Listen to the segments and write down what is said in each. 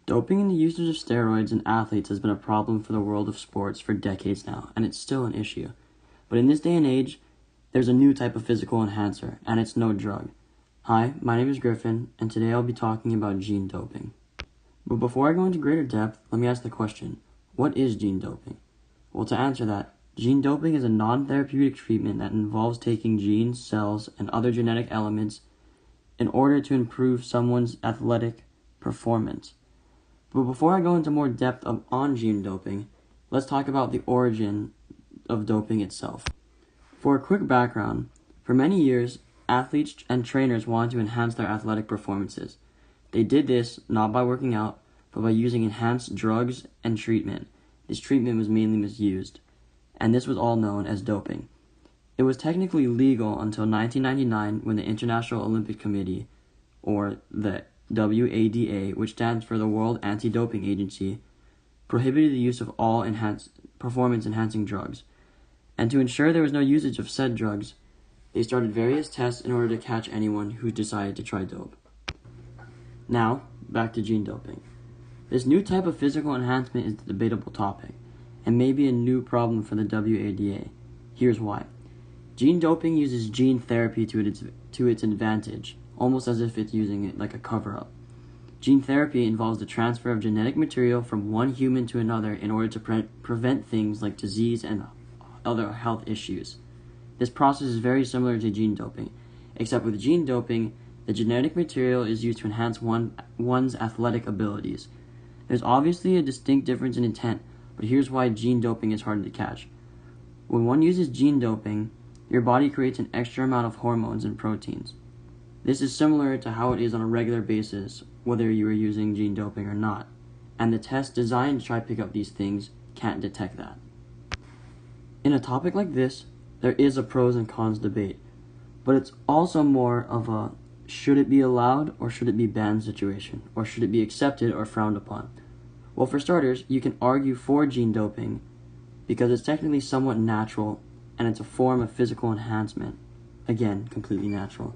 Doping and the usage of steroids in athletes has been a problem for the world of sports for decades now, and it's still an issue. But in this day and age, there's a new type of physical enhancer, and it's no drug. Hi, my name is Griffin, and today I'll be talking about gene doping. But before I go into greater depth, let me ask the question, what is gene doping? Well, to answer that, gene doping is a non-therapeutic treatment that involves taking genes, cells, and other genetic elements in order to improve someone's athletic performance. But before I go into more depth on gene doping, let's talk about the origin of doping itself. For a quick background, for many years, athletes and trainers wanted to enhance their athletic performances. They did this not by working out, but by using enhanced drugs and treatment. This treatment was mainly misused, and this was all known as doping. It was technically legal until 1999 when the International Olympic Committee, or the WADA, which stands for the World Anti-Doping Agency, prohibited the use of all performance-enhancing drugs. And to ensure there was no usage of said drugs, they started various tests in order to catch anyone who decided to try dope. Now, back to gene doping. This new type of physical enhancement is a debatable topic, and may be a new problem for the WADA. Here's why. Gene doping uses gene therapy to its advantage, almost as if it's using it like a cover-up. Gene therapy involves the transfer of genetic material from one human to another in order to prevent things like disease and other health issues. This process is very similar to gene doping, except with gene doping, the genetic material is used to enhance one's athletic abilities. There's obviously a distinct difference in intent, but here's why gene doping is hard to catch. When one uses gene doping, your body creates an extra amount of hormones and proteins. This is similar to how it is on a regular basis, whether you are using gene doping or not, and the tests designed to try to pick up these things can't detect that. In a topic like this, there is a pros and cons debate, but it's also more of a should it be allowed or should it be banned situation, or should it be accepted or frowned upon. Well, for starters, you can argue for gene doping because it's technically somewhat natural and it's a form of physical enhancement. Again, completely natural.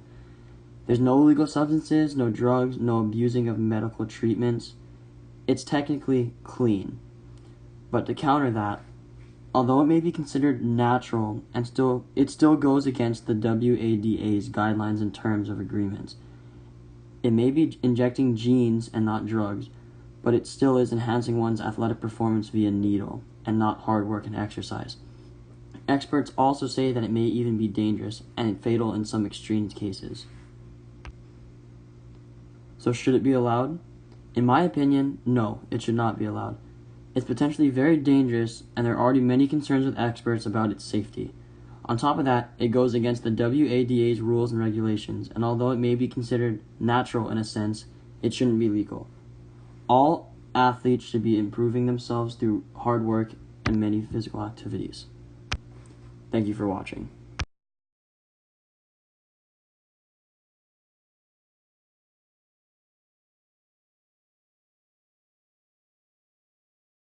There's no illegal substances, no drugs, no abusing of medical treatments. It's technically clean. But to counter that, although it may be considered natural, and it still goes against the WADA's guidelines in terms of agreements. It may be injecting genes and not drugs, but it still is enhancing one's athletic performance via needle, and not hard work and exercise. Experts also say that it may even be dangerous and fatal in some extreme cases. So should it be allowed? In my opinion, no, it should not be allowed. It's potentially very dangerous, and there are already many concerns with experts about its safety. On top of that, it goes against the WADA's rules and regulations, and although it may be considered natural in a sense, it shouldn't be legal. All athletes should be improving themselves through hard work and many physical activities. Thank you for watching.